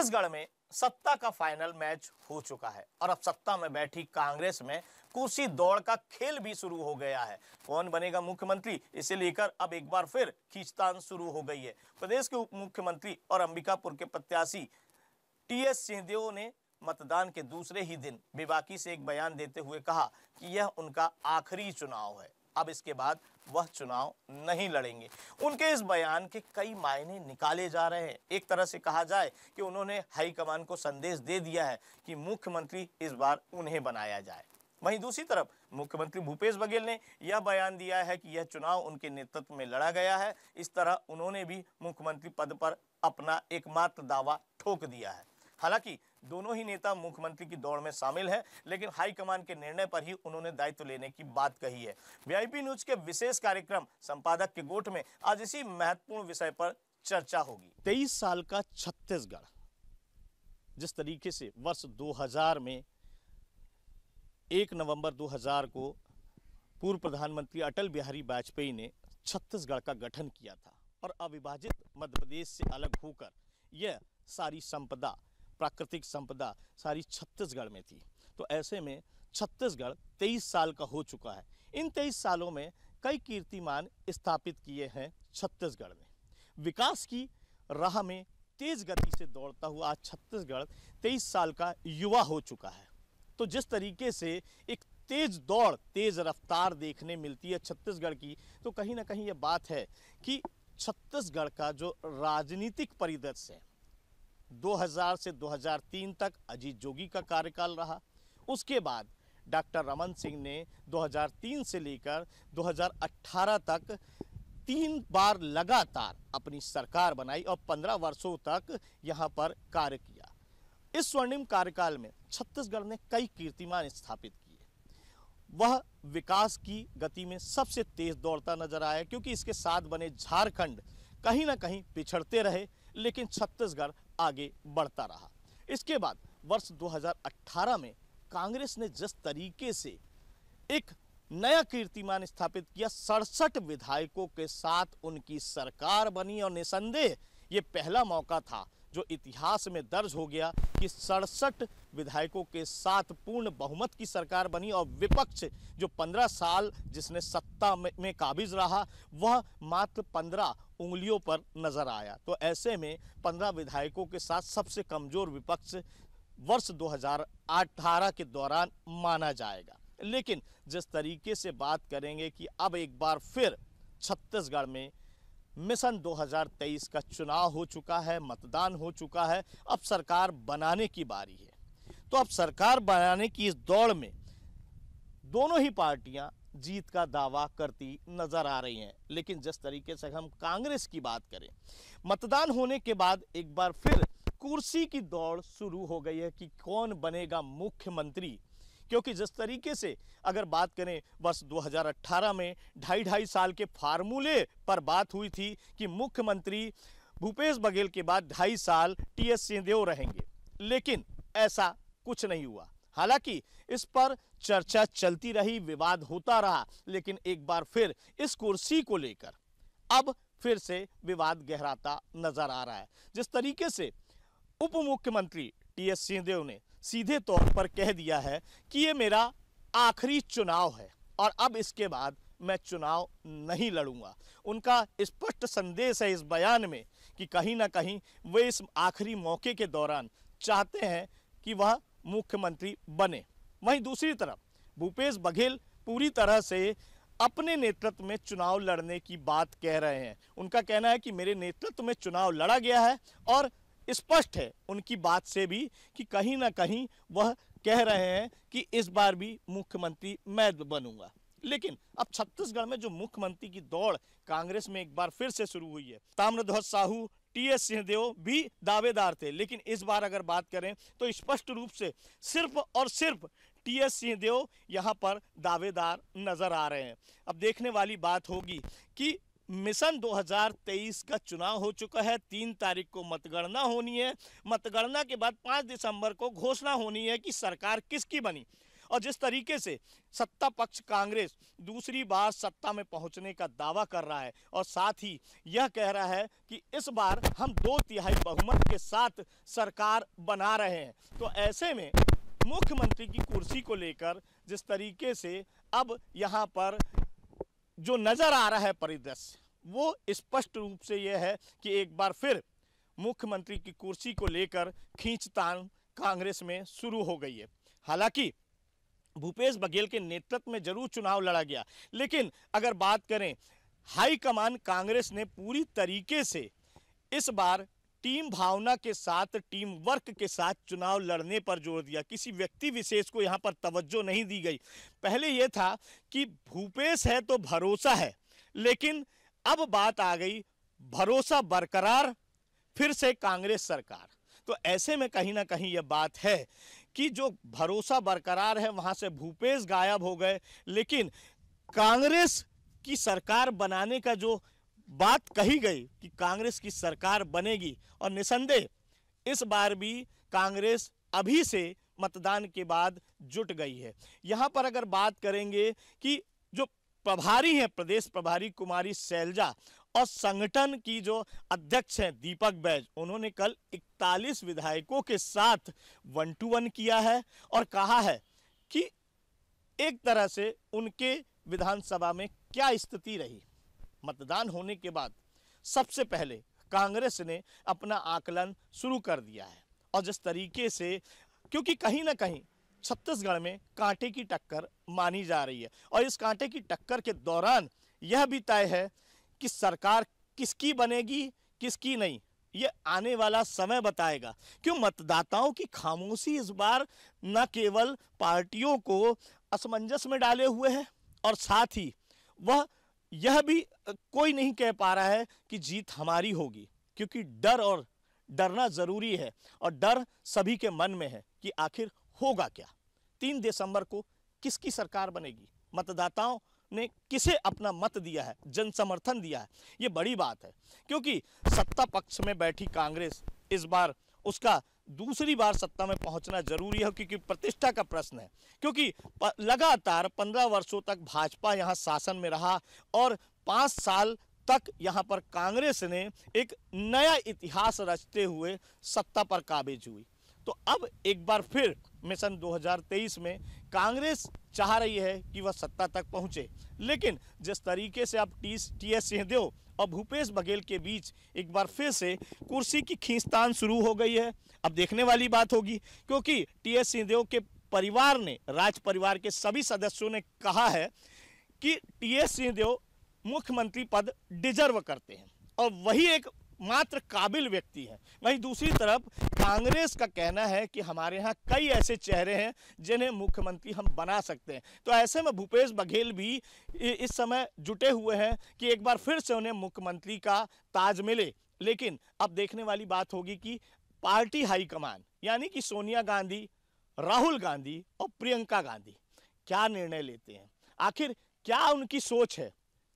छत्तीसगढ़ में सत्ता का फाइनल मैच हो चुका है और अब सत्ता में बैठी कांग्रेस में कुर्सी दौड़ का खेल भी शुरू हो गया है। कौन बनेगा मुख्यमंत्री, इसे लेकर अब एक बार फिर खींचतान शुरू हो गई है। प्रदेश के उप मुख्यमंत्री और अंबिकापुर के प्रत्याशी टीएस सिंहदेव ने मतदान के दूसरे ही दिन बेबाकी से एक बयान देते हुए कहा कि यह उनका आखिरी चुनाव है, अब इसके बाद वह चुनाव नहीं लड़ेंगे। उनके इस बयान के कई मायने निकाले जा रहे हैं। एक तरह से कहा जाए कि उन्होंने हाईकमान को संदेश दे दिया है कि मुख्यमंत्री इस बार उन्हें बनाया जाए। वहीं दूसरी तरफ मुख्यमंत्री भूपेश बघेल ने यह बयान दिया है कि यह चुनाव उनके नेतृत्व में लड़ा गया है। इस तरह उन्होंने भी मुख्यमंत्री पद पर अपना एकमात्र दावा ठोक दिया है। हालांकि दोनों ही नेता मुख्यमंत्री की दौड़ में शामिल हैं, लेकिन हाईकमान के निर्णय पर ही उन्होंने दायित्व लेने की बात कही है। वीआईपी न्यूज के विशेष कार्यक्रम संपादक के गोठ में आज इसी महत्वपूर्ण विषय पर चर्चा होगी। 23 साल का छत्तीसगढ़, जिस तरीके से वर्ष 2000 में 1 नवंबर 2000 को पूर्व प्रधानमंत्री अटल बिहारी वाजपेयी ने छत्तीसगढ़ का गठन किया था और अविभाजित मध्य प्रदेश से अलग होकर यह सारी संपदा, प्राकृतिक संपदा सारी छत्तीसगढ़ में थी। तो ऐसे में छत्तीसगढ़ 23 साल का हो चुका है। इन 23 सालों में कई कीर्तिमान स्थापित किए हैं छत्तीसगढ़ ने। विकास की राह में तेज गति से दौड़ता हुआ आज छत्तीसगढ़ 23 साल का युवा हो चुका है। तो जिस तरीके से एक तेज दौड़, तेज रफ्तार देखने मिलती है छत्तीसगढ़ की, तो कहीं ना कहीं ये बात है कि छत्तीसगढ़ का जो राजनीतिक परिदृश्य है, 2000 से 2003 तक अजीत जोगी का कार्यकाल रहा। उसके बाद डॉक्टर रमन सिंह ने 2003 से लेकर 2018 तक 3 बार लगातार अपनी सरकार बनाई और 15 वर्षों तक यहाँ पर कार्य किया। इस स्वर्णिम कार्यकाल में छत्तीसगढ़ ने कई कीर्तिमान स्थापित किए। वह विकास की गति में सबसे तेज दौड़ता नजर आया, क्योंकि इसके साथ बने झारखंड कहीं ना कहीं पिछड़ते रहे, लेकिन छत्तीसगढ़ आगे बढ़ता रहा। इसके बाद वर्ष 2018 में कांग्रेस ने जिस तरीके से एक नया कीर्तिमान स्थापित किया, 67 विधायकों के साथ उनकी सरकार बनी और निसंदेह ये पहला मौका था जो इतिहास में दर्ज हो गया कि 67 विधायकों के साथ पूर्ण बहुमत की सरकार बनी और विपक्ष जो 15 साल जिसने सत्ता में काबिज रहा, वह मात्र 15 उंगलियों पर नजर आया। तो ऐसे में 15 विधायकों के साथ सबसे कमजोर विपक्ष वर्ष 2018 के दौरान माना जाएगा। लेकिन जिस तरीके से बात करेंगे कि अब एक बार फिर छत्तीसगढ़ में मिशन 2023 का चुनाव हो चुका है, मतदान हो चुका है, अब सरकार बनाने की बारी है। तो अब सरकार बनाने की इस दौड़ में दोनों ही पार्टियां जीत का दावा करती नजर आ रही हैं। लेकिन जिस तरीके से हम कांग्रेस की बात करें, मतदान होने के बाद एक बार फिर कुर्सी की दौड़ शुरू हो गई है कि कौन बनेगा मुख्यमंत्री। क्योंकि जिस तरीके से अगर बात करें वर्ष 2018 में 2.5 साल के फार्मूले पर बात हुई थी कि मुख्यमंत्री भूपेश बघेल के बाद 2.5 साल टीएस सिंहदेव रहेंगे, लेकिन ऐसा कुछ नहीं हुआ। हालांकि इस पर चर्चा चलती रही, विवाद होता रहा, लेकिन एक बार फिर इस कुर्सी को लेकर अब फिर से विवाद गहराता नजर आ रहा है। जिस तरीके से उप मुख्यमंत्री टीएस सिंहदेव ने सीधे तौर पर कह दिया है कि ये मेरा आखिरी चुनाव है और अब इसके बाद मैं चुनाव नहीं लड़ूंगा। उनका स्पष्ट संदेश है इस बयान में कि कहीं ना कहीं वे इस आखिरी मौके के दौरान चाहते हैं कि वह मुख्यमंत्री बने। वहीं दूसरी तरफ भूपेश बघेल पूरी तरह से अपने नेतृत्व में चुनाव लड़ने की बात कह रहे हैं। उनका कहना है कि मेरे नेतृत्व में चुनाव लड़ा गया है और स्पष्ट है उनकी बात से भी कि कहीं ना कहीं वह कह रहे हैं कि इस बार भी मुख्यमंत्री मैं बनूंगा। लेकिन अब छत्तीसगढ़ में जो मुख्यमंत्री की दौड़ कांग्रेस में एक बार फिर से शुरू हुई है। ताम्रध्वज साहू, टीएस सिंहदेव भी दावेदार थे, लेकिन इस बार अगर बात करें तो स्पष्ट रूप से सिर्फ और सिर्फ टीएस सिंहदेव यहां पर दावेदार नजर आ रहे हैं। अब देखने वाली बात होगी कि मिशन 2023 का चुनाव हो चुका है, 3 तारीख को मतगणना होनी है। मतगणना के बाद 5 दिसंबर को घोषणा होनी है कि सरकार किसकी बनी और जिस तरीके से सत्ता पक्ष कांग्रेस दूसरी बार सत्ता में पहुंचने का दावा कर रहा है और साथ ही यह कह रहा है कि इस बार हम 2/3 बहुमत के साथ सरकार बना रहे हैं, तो ऐसे में मुख्यमंत्री की कुर्सी को लेकर जिस तरीके से अब यहाँ पर जो नजर आ रहा है परिदृश्य, वो स्पष्ट रूप से यह है कि एक बार फिर मुख्यमंत्री की कुर्सी को लेकर खींचतान कांग्रेस में शुरू हो गई है। हालांकि भूपेश बघेल के नेतृत्व में जरूर चुनाव लड़ा गया, लेकिन अगर बात करें हाईकमान कांग्रेस ने पूरी तरीके से इस बार टीम भावना के साथ, टीम वर्क के साथ चुनाव लड़ने पर जोर दिया। किसी व्यक्ति विशेष को यहां पर तवज्जो नहीं दी गई। पहले यह था कि भूपेश है तो भरोसा है, लेकिन अब बात आ गई भरोसा बरकरार, फिर से कांग्रेस सरकार। तो ऐसे में कहीं ना कहीं यह बात है कि जो भरोसा बरकरार है वहां से भूपेश गायब हो गए, लेकिन कांग्रेस की सरकार बनाने का जो बात कही गई कि कांग्रेस की सरकार बनेगी, और निसंदेह इस बार भी कांग्रेस अभी से मतदान के बाद जुट गई है। यहां पर अगर बात करेंगे कि जो प्रभारी हैं, प्रदेश प्रभारी कुमारी शैलजा और संगठन की जो अध्यक्ष हैं दीपक बैज, उन्होंने कल 41 विधायकों के साथ 1-to-1 किया है और कहा है कि एक तरह से उनके विधानसभा में क्या स्थिति रही। मतदान होने के बाद सबसे पहले कांग्रेस ने अपना आकलन शुरू कर दिया है, और जिस तरीके से, क्योंकि कहीं ना कहीं छत्तीसगढ़ में कांटे की टक्कर मानी जा रही है, और इस कांटे की टक्कर के दौरान यह भी तय है कि सरकार किसकी बनेगी किसकी नहीं, ये आने वाला समय बताएगा। क्यों मतदाताओं की खामोशी इस बार न केवल पार्टियों को असमंजस में डाले हुए है, और साथ ही वह यह भी कोई नहीं कह पा रहा है कि जीत हमारी होगी, क्योंकि डर और डरना जरूरी है, और डर सभी के मन में है कि आखिर होगा क्या। 3 दिसंबर को किसकी सरकार बनेगी, मतदाताओं ने किसे अपना मत दिया है, जन समर्थन दिया है, ये बड़ी बात है। क्योंकि सत्ता पक्ष में बैठी कांग्रेस इस बार उसका दूसरी बार सत्ता में पहुंचना जरूरी है, क्योंकि प्रतिष्ठा का प्रश्न है। क्योंकि लगातार 15 वर्षों तक भाजपा यहां शासन में रहा और 5 साल तक यहां पर कांग्रेस ने एक नया इतिहास रचते हुए सत्ता पर काबिज हुई। तो अब एक बार फिर मिशन 2023 में कांग्रेस चाह रही है कि वह सत्ता तक पहुंचे, लेकिन जिस तरीके से अब टी.एस. सिंहदेव और भूपेश बघेल के बीच एक बार फिर से कुर्सी की खींचतान शुरू हो गई है। अब देखने वाली बात होगी, क्योंकि टी.एस. सिंहदेव के परिवार ने, राज परिवार के सभी सदस्यों ने कहा है कि टी.एस. सिंहदेव मुख्यमंत्री पद डिजर्व करते हैं और वही एक मात्र काबिल व्यक्ति है। वहीं दूसरी तरफ कांग्रेस का कहना है कि हमारे यहाँ कई ऐसे चेहरे हैं जिन्हें मुख्यमंत्री हम बना सकते हैं। तो ऐसे में भूपेश बघेल भी इस समय जुटे हुए हैं कि एक बार फिर से उन्हें मुख्यमंत्री का ताज मिले। लेकिन अब देखने वाली बात होगी कि पार्टी हाईकमान यानी कि सोनिया गांधी, राहुल गांधी और प्रियंका गांधी क्या निर्णय लेते हैं, आखिर क्या उनकी सोच है।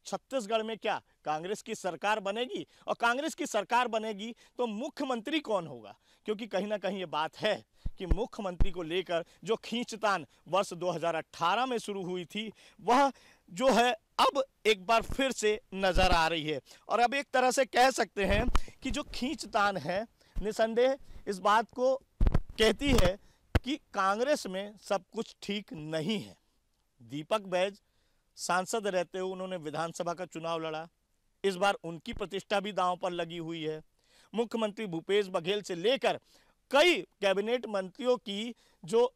छत्तीसगढ़ में क्या कांग्रेस की सरकार बनेगी, और कांग्रेस की सरकार बनेगी तो मुख्यमंत्री कौन होगा, क्योंकि कहीं ना कहीं ये बात है कि मुख्यमंत्री को लेकर जो खींचतान वर्ष 2018 में शुरू हुई थी वह जो है अब एक बार फिर से नजर आ रही है। और अब एक तरह से कह सकते हैं कि जो खींचतान है निसंदेह इस बात को कहती है कि कांग्रेस में सब कुछ ठीक नहीं है। दीपक बैज सांसद रहते हुए उन्होंने विधानसभा का चुनाव लड़ा, इस बार उनकी प्रतिष्ठा भी दांव पर लगी हुई है। मुख्यमंत्री भूपेश बघेल से लेकर कई कैबिनेट मंत्रियों की जो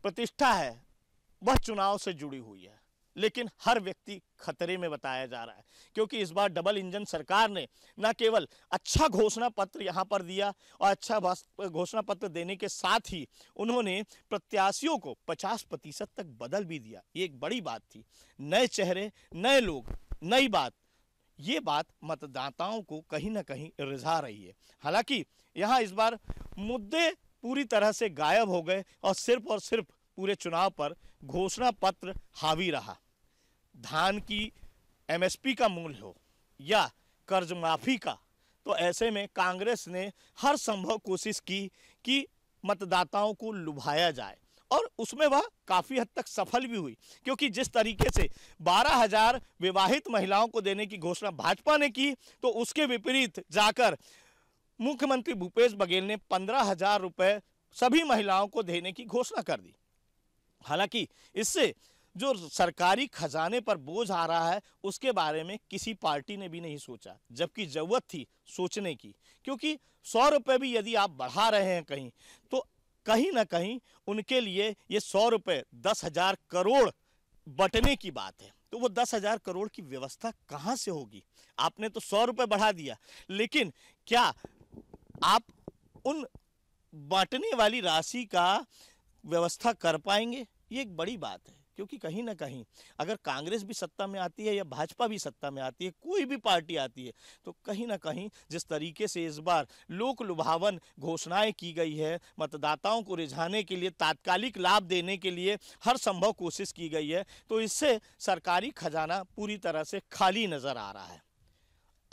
प्रतिष्ठा है वह चुनाव से जुड़ी हुई है, लेकिन हर व्यक्ति खतरे में बताया जा रहा है, क्योंकि इस बार डबल इंजन सरकार ने न केवल अच्छा घोषणा पत्र यहां पर दिया और अच्छा घोषणा पत्र देने के साथ ही उन्होंने प्रत्याशियों को 50% तक बदल भी दिया। ये एक बड़ी बात थी। नए चेहरे, नए लोग, नई बात, ये बात मतदाताओं को कहीं ना कहीं रिझा रही है। हालांकि यहाँ इस बार मुद्दे पूरी तरह से गायब हो गए और सिर्फ पूरे चुनाव पर घोषणा पत्र हावी रहा। धान की एमएसपी का मूल्य हो या कर्ज माफी का, तो ऐसे में कांग्रेस ने हर संभव कोशिश की कि मतदाताओं को लुभाया जाए और उसमें वह काफी हद तक सफल भी हुई, क्योंकि जिस तरीके से 12,000 विवाहित महिलाओं को देने की घोषणा भाजपा ने की, तो उसके विपरीत जाकर मुख्यमंत्री भूपेश बघेल ने 15,000 रुपए सभी महिलाओं को देने की घोषणा कर दी। हालांकि इससे जो सरकारी खजाने पर बोझ आ रहा है उसके बारे में किसी पार्टी ने भी नहीं सोचा, जबकि जरूरत थी सोचने की, क्योंकि 100 रुपए भी यदि आप बढ़ा रहे हैं कहीं, तो कहीं ना कहीं उनके लिए ये 100 रुपए 10,000 करोड़ बंटने की बात है। तो वो 10,000 करोड़ की व्यवस्था कहां से होगी? आपने तो 100 रुपए बढ़ा दिया, लेकिन क्या आप उन बांटने वाली राशि का व्यवस्था कर पाएंगे? ये एक बड़ी बात है, क्योंकि कहीं ना कहीं अगर कांग्रेस भी सत्ता में आती है या भाजपा भी सत्ता में आती है, कोई भी पार्टी आती है, तो कहीं ना कहीं जिस तरीके से इस बार लोक लुभावन घोषणाएं की गई है, मतदाताओं को रिझाने के लिए, तात्कालिक लाभ देने के लिए हर संभव कोशिश की गई है, तो इससे सरकारी खजाना पूरी तरह से खाली नजर आ रहा है।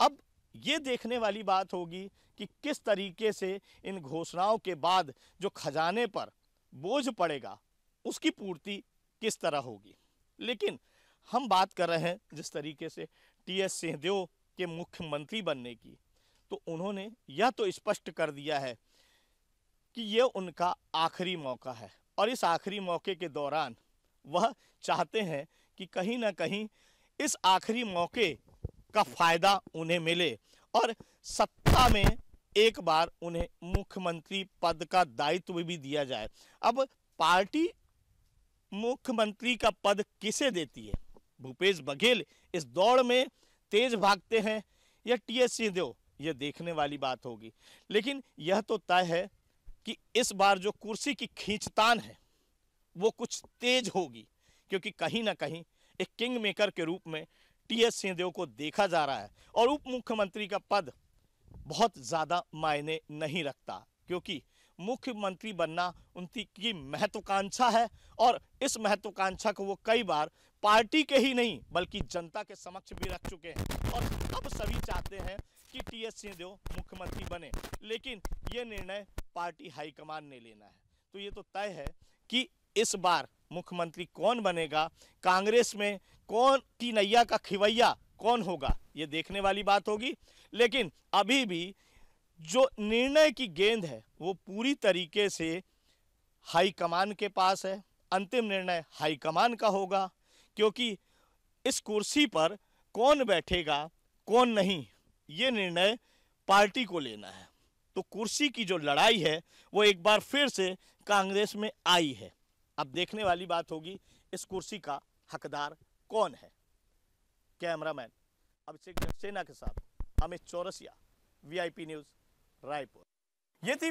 अब ये देखने वाली बात होगी कि किस तरीके से इन घोषणाओं के बाद जो खजाने पर बोझ पड़ेगा उसकी पूर्ति किस तरह होगी। लेकिन हम बात कर रहे हैं जिस तरीके से टीएस सिंहदेव के मुख्यमंत्री बनने की, तो उन्होंने यह तो स्पष्ट कर दिया है कि यह उनका आखिरी मौका है, और इस आखिरी मौके के दौरान वह चाहते हैं कि कहीं ना कहीं इस आखिरी मौके का फायदा उन्हें मिले और सत्ता में एक बार उन्हें मुख्यमंत्री पद का दायित्व भी दिया जाए। अब पार्टी मुख्यमंत्री का पद किसे देती है? भूपेश बघेल इस दौड़ में तेज भागते हैं या टीएस सिंहदेव? यह देखने वाली बात होगी। लेकिन यह तो तय है कि इस बार जो कुर्सी की खींचतान है वो कुछ तेज होगी, क्योंकि कहीं ना कहीं एक किंग मेकर के रूप में टीएस सिंहदेव को देखा जा रहा है, और उप मुख्यमंत्री का पद बहुत ज्यादा मायने नहीं रखता, क्योंकि मुख्यमंत्री बनना उनकी महत्वाकांक्षा है, और इस महत्वाकांक्षा को वो कई बार पार्टी के ही नहीं बल्कि जनता के समक्ष भी रख चुके हैं, और अब सभी चाहते हैं कि टीएस सिंहदेव मुख्यमंत्री बने, लेकिन ये निर्णय पार्टी हाईकमान ने लेना है। तो ये तो तय है कि इस बार मुख्यमंत्री कौन बनेगा, कांग्रेस में कौन की नैया का खिवैया कौन होगा, ये देखने वाली बात होगी। लेकिन अभी भी जो निर्णय की गेंद है वो पूरी तरीके से हाईकमान के पास है। अंतिम निर्णय हाईकमान का होगा, क्योंकि इस कुर्सी पर कौन बैठेगा कौन नहीं, ये निर्णय पार्टी को लेना है। तो कुर्सी की जो लड़ाई है वो एक बार फिर से कांग्रेस में आई है। अब देखने वाली बात होगी इस कुर्सी का हकदार कौन है। कैमरामैन अभिषेक सक्सेना के साथ अमित चौरसिया, वीआईपी न्यूज, रायपुर। ये थी